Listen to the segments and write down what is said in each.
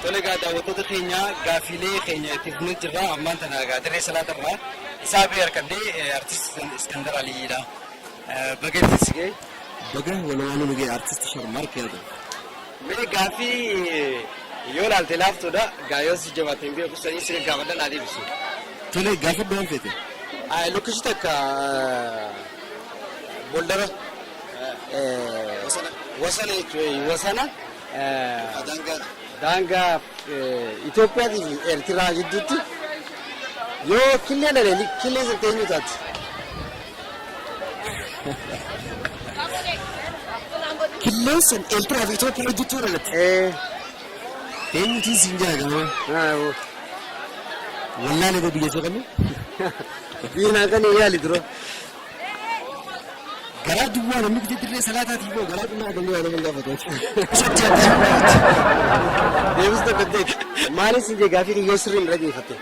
Tolega daawwattoota keenya gaafilee keenya itti fufnee jirra. Ammaan tana dirree salaataa irraa isaa fi harkandee artist Iskandar Aliidha. Baga itti sigee. Baga walumaan nugee artist Sharmarkeedha. Mee gaafii yoo ilaalte laaftuudha. Gaayos jabaateen beeku sanii siree gaafadhaan haa deebisu. Tole gaafadhu waan feete. Lokkichi takka boldara wasana jechuun wasana daangaa Itoophiyaa fi Eertiraa gidduutti yoo killee dhalee killee sirteenyu taate. Killeen san Eertiraa fi Itoophiyaa gidduutti walatti. Eenyutiin siin jaagama. Wallaalee biyya isa qabnu. Biinaa kan yaali dura. Garaa duwwaa namni guddaa dirree salaataatiif moo garaa duwwaa kan duwwaa nama gaafatu. Deebisu tokko ta'e maalis hin jee gaafii yoo sirriin dhageeffatte.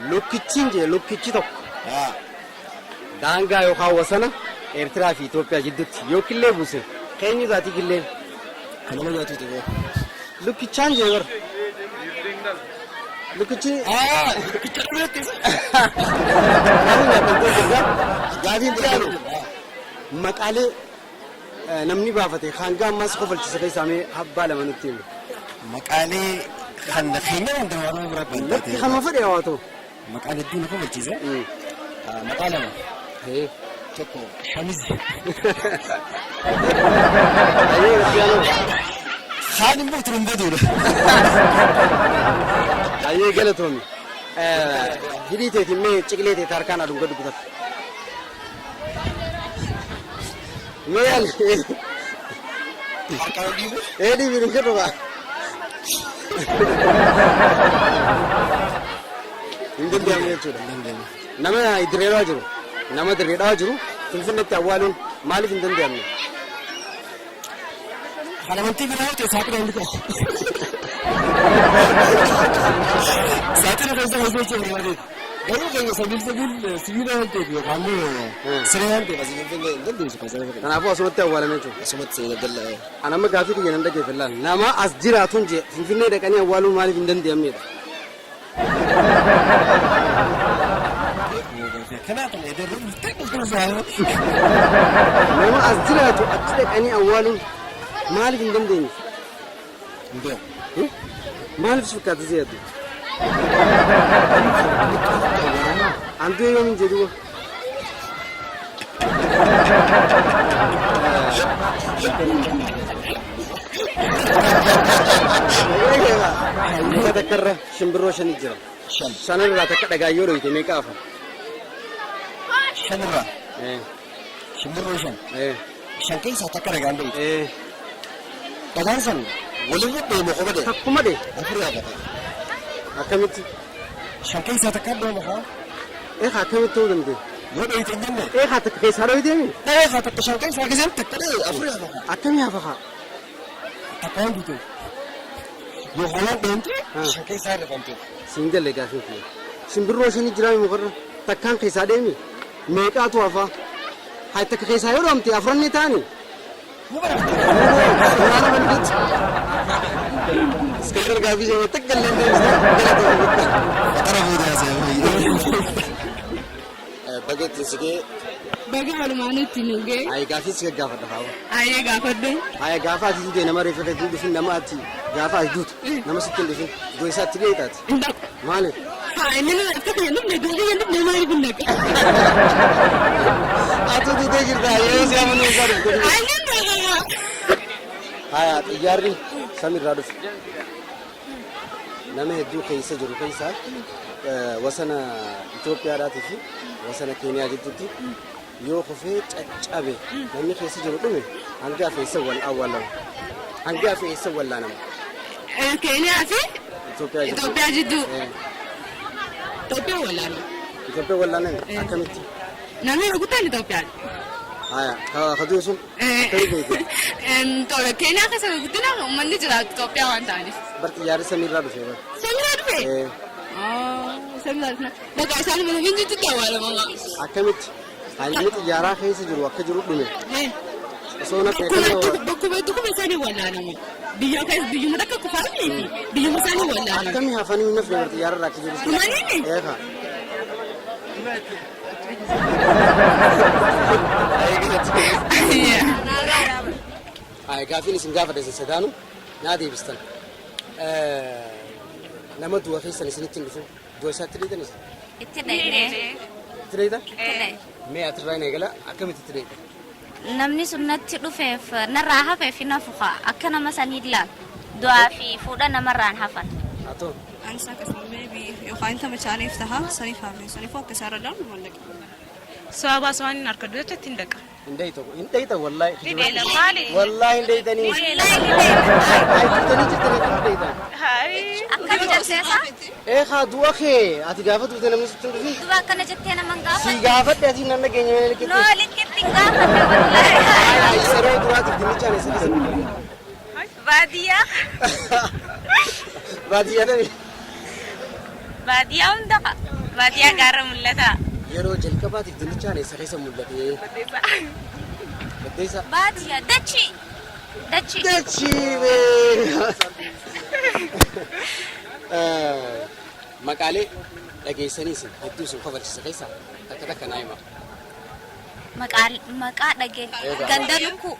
Lukkichi hin jee lukkichi tokko. Daangaa yookaan wasana Eertiraa fi Itoophiyaa gidduutti yoo killee buuse keenyu taati killeen. Kan nama nyaatu ta'e. Lukkichaan jee bara. Lukkichi. Lukkicha duratti. Gaafiin biraa maqaalee namni baafate hanga ammas kofalchisa keessaa mee abbaa lama nutti himu. Maqaalee kan keenya wanta waan biraa bal'ate. Kan fedhe haa ta'u. Maqaalee iddoo na kofalchise. Maqaa lama. Tokko Shamizi. Ayyee gaskiyaanoo. Haan immoo turumbaduudha. Ayyee galatoomi. Hidhii teetiin mee ciqilee teet harkaan aduun gadi bitatu. Meyal. Edi biru kedua. Indin dia mecuda. Nama idrela jiru. Nama idrela jiru. Finfinnetti awwaalun maaliif indin dia me. Halamanti biraa ta'e saaqina indika. Saaqina keessa hojii hojii. Garuu kan sibiila wanti yookaan siree wanti finfinnee dandeessu kan siree. Kanaafuu asumatti awwaalame jechuudha. Asumatti seenaa dalla. Anamma gaafii kiyya nan dhageeffallaan nama as jiraatuun jee finfinnee dhaqanii awwaaluun maaliif hin danda'amnedha. Nama as jiraatu achi dhaqanii awwaaluun maaliif hin dandeenye? Maaliif fakkaata siyaatu? Antu yoo min jedhu Nika takkarra shimbirroo shanii jira. Shanirraa takka dhagaa yoo dhoyite meeqa afa? Shanirraa? Shimbirroo shan? Shan keessaa takka dhagaan dhoyite? Dhagaan san walirra deemu qofa dee? Takkuma dee? Ofirraa qaba. Akkamitti? Shan keessaa takka deemu haa? Akkamitti ta'uu dandeenya? Yoo dhoyite hin jenne? Takka keessaa dhoyiteemi? Takka shan keessaa giseen takka dee ofirraa qaba. Akkamii hafa haa? Takka waan duute. Yoo haalaan deemte shan keessaa irrafamte. Siin galee gaafii kiyya. Shimbirroo shanii jiraami mukarra takkaan keessaa deemi. Meeqaatu hafa? Haa takka keessaa yoo dhoomte afranni taani? Iskandar gaafii shanii takka illee deemsee bageetti sigee. Baga walumaanitti nugee. Ayi gaafii si gaggaafadha hawa. Ayi gaafadhu. Ayi gaafa ati duute nama reeffata ati dhufin nama ati gaafa ati duute nama sitti hin dhufin iddoo isaa ati dheetaati. Maali? Ayi nama akka kana namni gaarii namni maaliif hin dhaqa? Ati duutee jirta yeroo si amanuu isaa dhufu. Ayi nama. Haya xiyyaarri samiirraa dhufu. Nama hedduu keessa jiru keessaa wasana Itoophiyaadhaatii fi wasana Keeniyaa gidduutti yoo kufee caccabe namni keessa jiru dhume hanga feessa wal awwaalama. Hanga feessa wallaanama. Keeniyaa fi Itoophiyaa jidduu. Itoophiyaa wallaanama. Itoophiyaa wallaanama akkamitti? Namni guutaan Itoophiyaa. Haya kaduu sun. Keeniyaa keessa guddina uummanni jiraatu Itoophiyaa waan ta'aniif. Xiyyaarri samiirraa dhufe. Samiirraa dhufe? Samiirraa dhufe. Bakka isaan mana hin jirtu awwaalama. Akkamitti? Haalli xiyyaaraa keessa jiru akka jiru dhume. Bakkuma isaanii wallaanama. بيجوا كيس بيجوا متك كفارني بيجوا مساني ولا كم يهافني من نفس يا راكي ماني ايه هاي كافيني سنغافة دي سدانو نادي بستن نما دوا في سنة سنتين بفو دوا سات تريدا نس تريدا مية تريدا نيجلا أكمل تريدا namni sunnatti dhufeef narraa hafeef nafuqa akka nama saniidlaan du'aa fi fuudha namarraan hafan. Atoo. أنسى كسمة بي يخاين تما شاني فتها صنيفة من صنيفة كسر دام ولا سوابا سواني نركض تتندك إنديتا والله Dibela mali. والله إنديتني Hai. Akka jatteesa. إيه خادوا أخي أتجافة تقولنا من ستون رفي Du'a kana jetteena mangaafa. سيجافة أتي نحن كينيا لكتير No likitti gaafa wallahi. أي سرعة دوا تديني chane سرعة Baadiyaa. بعدي أنا Baadiyaa hunda baadiyaa gaara mul'ata. yeroo jalqabaatiif dinnichaan eessa keessa mul'ate? Baddeessa. Baadiyaa dachi. Dachi. Dachii maqaalee dhageessaniis hedduu sun kofalchisa keessaa takka takka naa hima. Maqaa dhagee ganda lukkuu.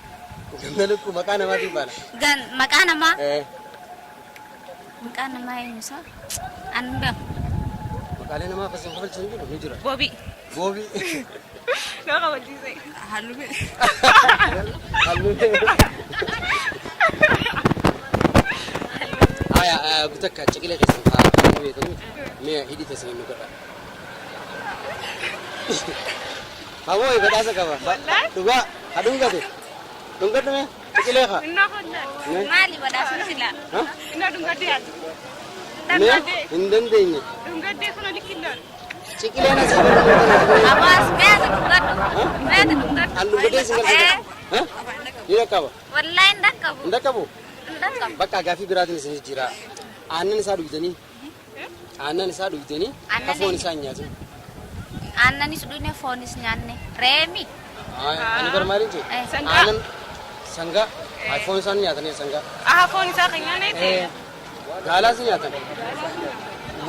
Ganda lukkuu maqaa namaatiin baala. Maqaa namaa. Maqaa namaa eenyusaa? Anda. Maqaalee namaa akkasiin kofalchisan jiru ni jira. Bobi. Boobi. Nama kabachiise. حلوة Aya gutakka ciqilee keessan haa beekamu mee hidhii teessan inni godha. Haboo badhaasa qaba. Dhugaa hadhungate. Dhungate mee ciqilee haa. Maali badhaasni sila? Mee hin dandeenye. Ciqilee na si godhu. Abbas meeta dhungatu. Meeta dhungatu. Dhungate si godhu. Ni qaba. Wallahi ndakabu. Ndakabu. Ndakabu. Bakka gaafii biraatiin isin jira. Aannan isaa dhugdanii. Aannan isaa dhugdanii foon isaa nyaatu. Aannanis dhugne foonis nyaanne. Reemi. Ani barmaaliin jee. Aannan sangaa foon isaa nyaatanii sangaa. Foon isaa kan nyaanne. Gaalaas nyaatan.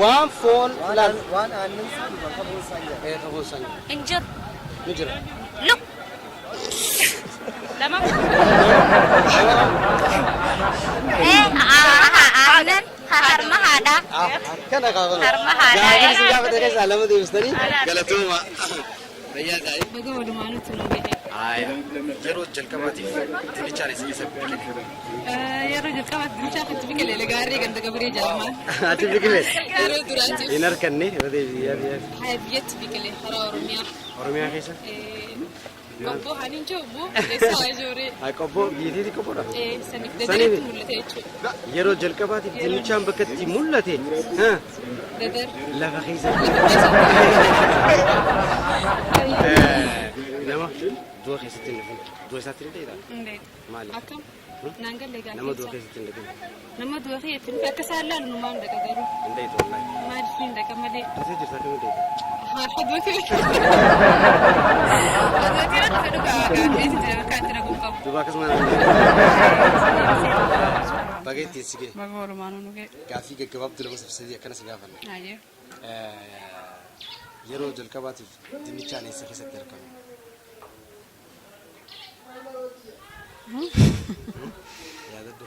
Waan foon laal. Waan aannan isaa foon isaa nyaata. Foon isaa nyaata. Injir. Ni jira. Look. Lama. Aannan harma haadha. Kana kaafama. Harma haadha. Gaafii si gaafa ta'e keessaa lama deebistanii galatooma. Fayyaa ta'e. بقى ودي ما نتنوي Yeroo jalqabaatiif dinnichaan isa keessa biqile. يا رجل كمان مش أخذ تبيك اللي قاري عند قبري جالمان Ati biqile. يا رجل دراتي Hin harkanne yoo deebi'ee هاي بيت تبيك اللي حرا ورميا Oromiyaa keessa. قبو هنين جوبو إسا جوري Qobboo biyyeetii qobboodha. سنك Saniif. ددرت مولتيتشو Yeroo jalqabaatiif dinnichaan bakka itti mul'ate ددر lafa keessa. Nama du'a keessatti hin dhufin. Du'a isaatti ni dheeraa. نديت Maali? أكم نانجل لقى Nama du'a keessatti hin dhufin. نما دوخي في كسر لا نما عندك قدرو Hin dheetu wallahi. ما أدري عندك ما دي Du'a jirta akkamiin dheeta? حدوتي حدوتي أنا في دكان كان بيت كان تنقل قبل Duuba akkasuma bageetti si ga'e. بقى ورمانو نوكي Gaaffii gaggabaabduu lama sabsiisee akkana si gaafanna. أيه Yeroo jalqabaatiif dinnichaan eessa keessatti argame? Yaadadhu.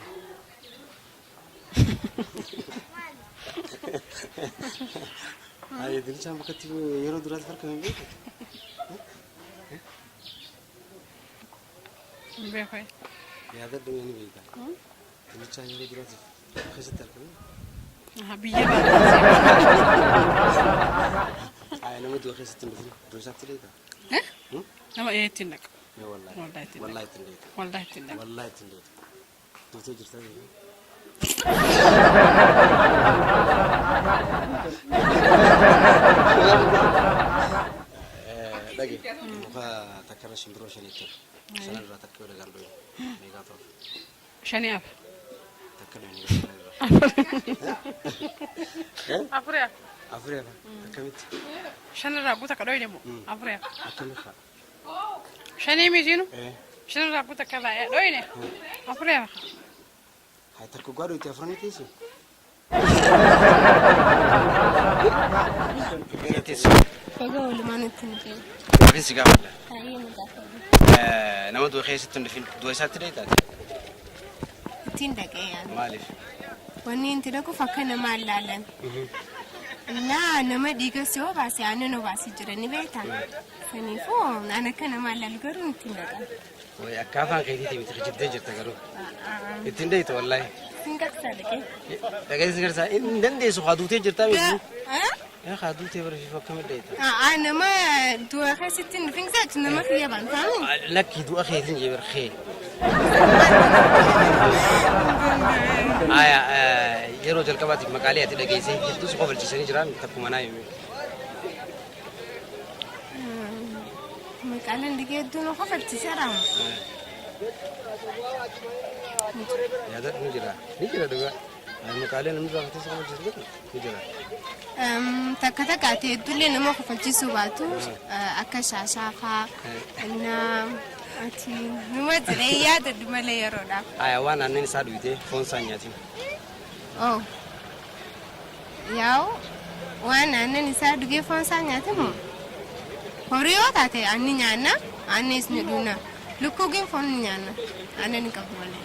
Dinnichaan bakka itti yeroo duraatti argame beeku? بيخوي Yaadadhu ni beeka. Dinnichaan yeroo duraatti keessatti argame? بيجي بعد Nama du'a keessatti hin dhufin. Du'a isaatti dheeta? نما إيه تنك Wallahi. والله تنك Wallahi ittiin dheeta. والله تنك Wallahi ittiin dheeta. Duutee jirta beeku? Dhagi muka takkarra shimbiroo shaniitti sanarraa takka yoo dagaan dhoye meeqaa ta'u شنياب takka dhoye أفريا afurii hafa akkamitti شن الرابطة كده ينمو أفريا akkamitti fa'a شني ميزينو ee شن الرابطة كذا يا دوينه أفريا Hai takku gado itu afran itu sih. Itu sih. فقول ما نتنجي Tapi sih gak. هاي مدافع Nama dua kaya situ ndefin dua saat ini tadi. تندق يعني Malif. واني انت لكو فكنا ما لالن لا انا ما ديك سو بس انا نو بس جرني بيتا فني فون انا كنا ما لالقر تندق Woi akafan kayak gitu bisa kejadian cerita garu. Itu ndai itu wallahi. سنقك صدق Tagay singar sa indan deh suka dute cerita itu. ها Ya kadu te ber fifa kamar dai ta. انا ما دو اخي 60 فين زات انا ما في يابان فاهم Laki du akhi tin je ber khe. Aya yero jal kabati makali ati dagay sai itu suka bal cisani jiran takku mana yumi. مقالن دقي دون خفت تسرام Ya da ni jira daga. Ay makali namu suka ati suka bal cisani ni jira. takka takka te dulle na mako falci su batu aka shashafa na ati numa tire ya da dumale yaro da Aya wana nen sadu ite fon sanya tin. oh yaw wana nan sa duge fon sanya ta mu horiyo ta te anni nyana anni isne duna lukku gen fon nyana anani ka bole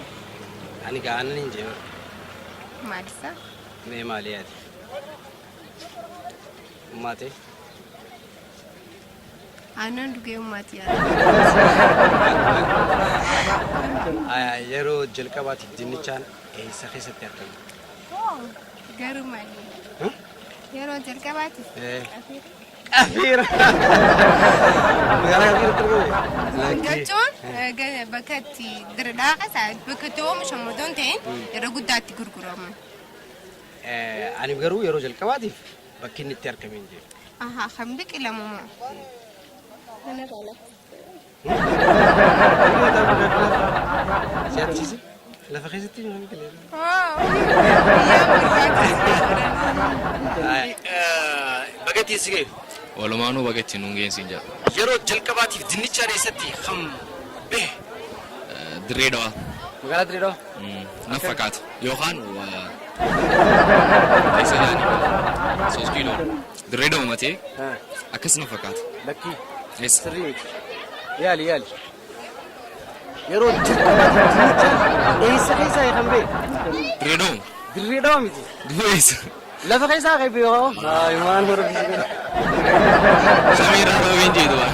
Ani ga anan je madisa me maliyati. Mate. anan duge umati ya Aya yero jal kabati dinnichan sakhi satyarkan. oh garu mali yaro jerka bati Akhir. Negara akhir terus. Gacon, bakati derda asal bakati om shamadon ten, era gudati gurguram. Ani garu yero jal kabati bakin nityar kaminje. Aha, khambik ila mama. Ana bala. Siap sih. La fakhisati ni kale. Oh. Ya bagati sige. Walumaanuu bagatti nungeen siin jedha. Yeroo jalqabaatiif dinnicha reessatti kam bee. Dirreedhawa. Magaalaa Dirreedhawa. Na fakkaata. Yookaan isa yaani 3 kiiloo. Dirreedhawa matee akkas na fakkaata. Lakkii. Eessa? Sirrii miti. Yaali. Yeroo jalqabaatiif dinnicha eessa keessaa kan bee. Dirreedhawa. Dirreedhawa miti. Eessa? Lafa keessaa kan bee yoo. Maal hordofisiisa. Samir Rabbin jedhu waan.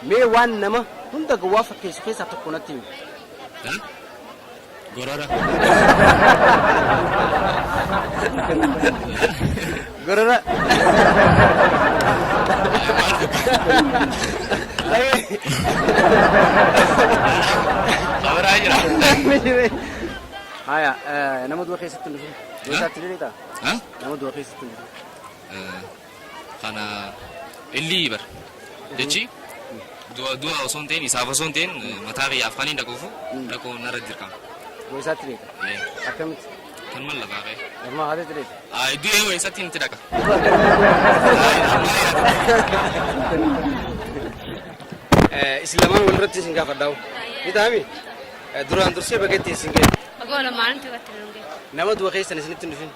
Mee waan nama hunda gowwaa fakkeessu keessaa tokko natti himi. Gorora. Gorora. Sabara jira. Haya, nama dua keessatti nufi. Dua saatti dheeraa. Nama dua keessatti nufi. Kana illi bar. Jechi dua osoo hin ta'in isaaf osoo hin ta'in mataa biyyaaf kan hin dhaquu narra dirqama. Dua saatti dheeraa. Akkamitti? Kan mal lafaa ka'e. Amma haala dheeraa. Iddoo eewwa eessatti hin dhaqa. Islamaan walirratti isin gaafadhaa'u. Ni taa'ami? Duraan dursee bageetti isin ga'e. Agola maalinti watti nunge. Nama dua keessan isinitti dhufin.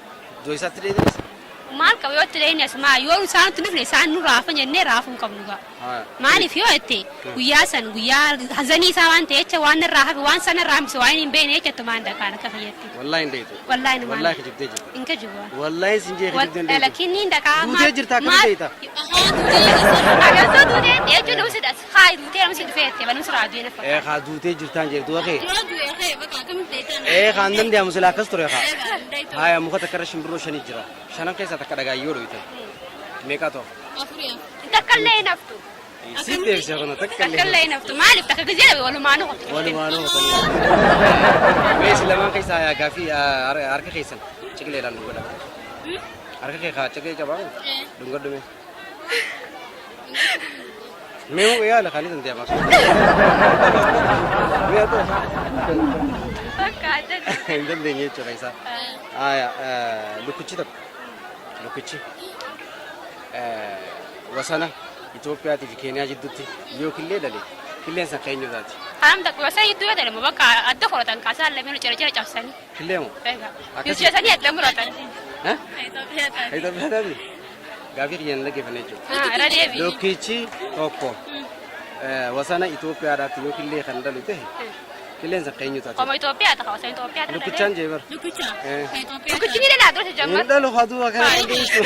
Dua isaatti dheedanis. Maal qabu yoo itti dhaheen asmaa yoo isaanitti dhufne isaan nu raafa jennee raafuu hin qabnu gaa. Maaliif yoo itti guyyaa san guyyaa hazanii isaa waan ta'e jecha waan irraa hafe waan sana irraa hambise waan hin beekne jecha tumaan dhagaan akka fayyatti. Wallaahi hin dheetu. Wallaahi numaan. Wallaahi kijibdee jirta. Inka jibu. Wallaahi sin jee kijibdee hin dheetu. Lakin ni dhagaa maal. Duutee jirta akkam dheeta. Agartoo duutee jechuun nama si dhas haa duutee nama si dhufee jettee baluu si raaduu yana fakkaata. Haa duutee jirtaan jirtu wakee. Yoo du'e bakka akkamitti dheetan. Haan dandeeyamu silaa akkas ture haa. Haya muka takka irra shimbirroo shanii jira. Shanan keessaa takka dhagaayyoo dhoyite. Meeqa ta'u? Afurii. Takkallee hin haftu. Siif deebisee kana Takkallee hin haftu. Maaliif takka gizee walumaanuu qotu. Walumaanuu mees lamaan keessaa gaafii harka keessan ciqileedhaan nu godha. Harka kee haa ciqilee qabaa dungadhu mee. Mee yaala khaalii dandeemaa. Mee haa ta'u. Fakkaata. Hin dandeenye jechuudha isaa. Haya lukkichi tokko. Lukkichi. Wasana Itoophiyaa fi Keeniyaa jidduutti yoo killee dhale Qilleensa keenyuutaati. Haram takku yoo sanii iddoo jedhamu bakka adda horatan kaasaan lameen cira cabsanii. Qilleemu. Bilcheessanii adda muratan. Itoophiyaadhaati. Gaafii kiyyaan dhaggeeffannee jechuudha. Irra deebi. Lukkichi tokko wasana Itoophiyaadhaatti yoo qillee kan dhalu ta'e qilleensa keenyuutaati. Qomo Itoophiyaa ta'a wasana Itoophiyaa ta'a. Lukkichaan jeebar. Lukkichi ni dhalaa dura jammar. Hin dhalu haduu akkana dandeessu.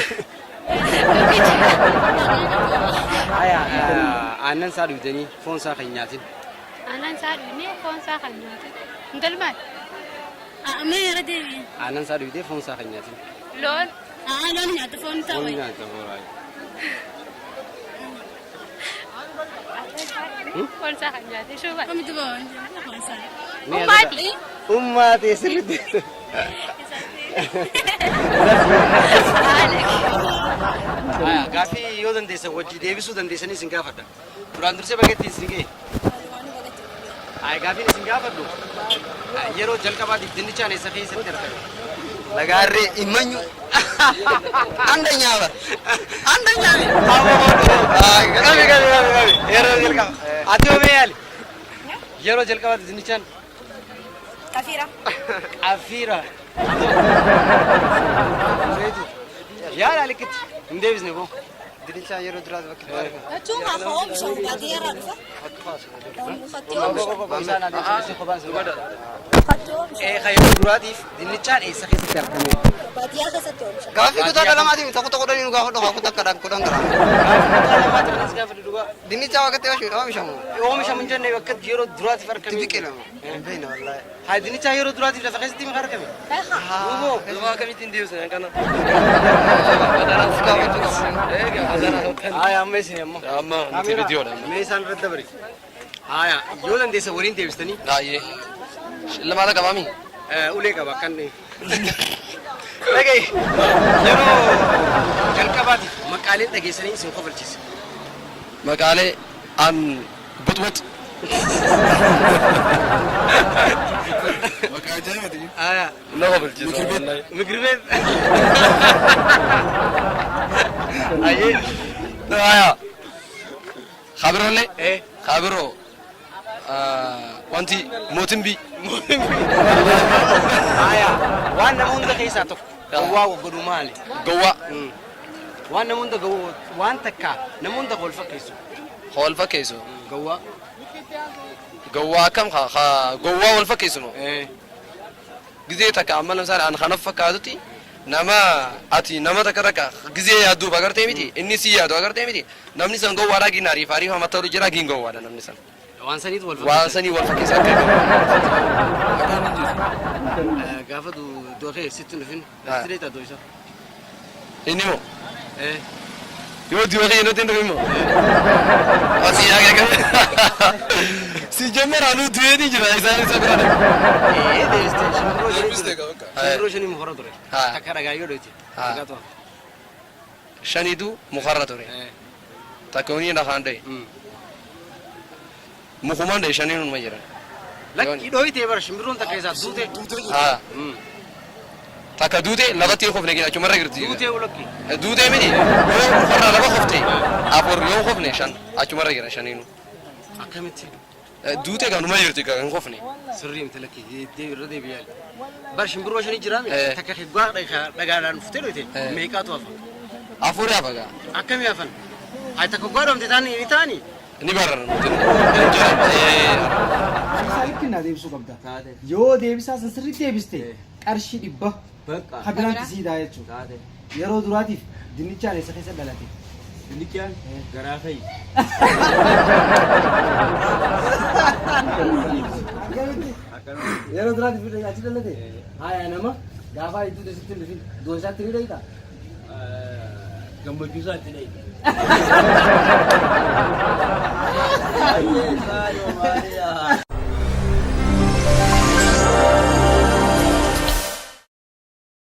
Aannan isaa dhugdanii foon isaa kan nyaatin. Aannan isaa dhugnee foon isaa kan nyaatin. Ndalmaal. Mee irra deebi. Aannan isaa dhugdee foon isaa kan nyaatin. Loon. Loon nyaata foon isaa Foon wayi. nyaata fooraayi. Foon isaa kan nyaatin shuuba. Kamitti boon foon isaa. Ummaati. Ummaati sirriitti. Gaafii yoo dandeessan wajji deebisuu dandeessanii isin gaafadha. Duraan dursee bageetti isin ga'e. Gaafiin isin gaafadhu yeroo jalqabaatiif dinnichaan eessa keessatti argame? Lagaarree imanyu. Anda nyaaba. Anda nyaabe. Gabi. Yeroo jalqaba. Ati oomee yaali? Yeroo jalqabaatiif dinnichaan? Kafiira. Afiira. Yaala likitti hin deebisne boo. Dinnichaa yeroo duraas bakki argame. Jechuun haa oomishamu baadiyyaarraa dhufa. Yeroo duraatiif dinnichaan eessa keessatti argame? Baadiyyaa keessatti oomisha. Gaafii kutaa dhalamaatiif tokko tokko dhanii nu gaafa dhufa kutaa kadhaan kudhan garaa. Dinnicha waqtii oomishamu. Oomishamu hin jenne bakka yeroo duraatiif argame. Biqilama. Hin beekne wallaahi. Haa dinnichaa yeroo duraatiif lafa keessatti maka argame? Uboo. Waa kamitti hin deebisan kana. Haa amma isin ammoo. Amma nuti viidiyoodha. Mee isaan irratti dabari. Haa yoo dandeessa waliin deebistanii Baay'ee. Lamaata qabaami. ulee qaba kan dhagaye yeroo jalqabaatiif maqaaleen dhageessanii isin kofalchiise. Maqaalee an butbut. Maqaa jaamati. Haa Na kofalchiisa. migribeen. Ayyee. Aya. Khabiroolee. Khabiroo. Wanti mootimbii. Haa waan nama hunda keessaa tokko gowwaa godhu maali? Gowwaa. Waan nama hunda gowwaa waan takka nama hunda wal fakkeessu. Wal fakkeessu. Gowwaa. Gowwaa akkam gowwaa wal fakkeessu moo? Gizee takka amma lamsaadha an kanaf fakkaatutti nama ati nama takka takka gizee yaadduuf agartee miti inni si yaadu agartee miti namni san gowwaadhaa ginaarii faarii hamatta hojii jira gin gowwaadha namni san. Waan saniitu wal Waan sanii wal fakkeessa akka gaafa dookee sitti nufin silee taatoo isa. inni moo yoo diiwaqee inni nuti hin moo ati yaa gaggabee si jammaraan du'eetii jira isaan isa bira Deebiste shimbiroo shanii mukarra ture. Takka dhagaa yoo dhoyti. shaniitu mukarra ture takka unii dhahaan dhaye mukumaan dhaye shanii numa jiran. Lakki dhoyitee bara shimbiroon takka isaa duute. Takka duute lafatti yoo kofne achumarra girti. Duutee ulakki. Duute miti yoo mukarra lafa kofte afur yoo kofne shan achumarra jira shaniinu. Akkamitti? Duute kan numa jirti kan kofne. Sirrii miti lakki irra deebi'aali. Bara shimbiroo shanii jiraame takka heggaa dhagaadhaan dhuftee dhoyite meeqaatu hafa? Afurii hafa gaa. Akkamii hafan? Haa takka gwaadhamte taanii ni taanii? Ni barara nuti. Saalikki naa deebisuu qabda. Yoo deebisaa san sirriitti deebiste qarshii 100 habiraan kisiidhaa jechuudha. Yeroo duraatiif dinnichaan eessa keessa dhalate? Dinnichaan garaa fa'i. Yeroo duraatiif achi dhalate? Haa nama gaafa hedduu deessitti dhufin doon isaatti ni dhayitaa? Gammachuu isaatti dhayi.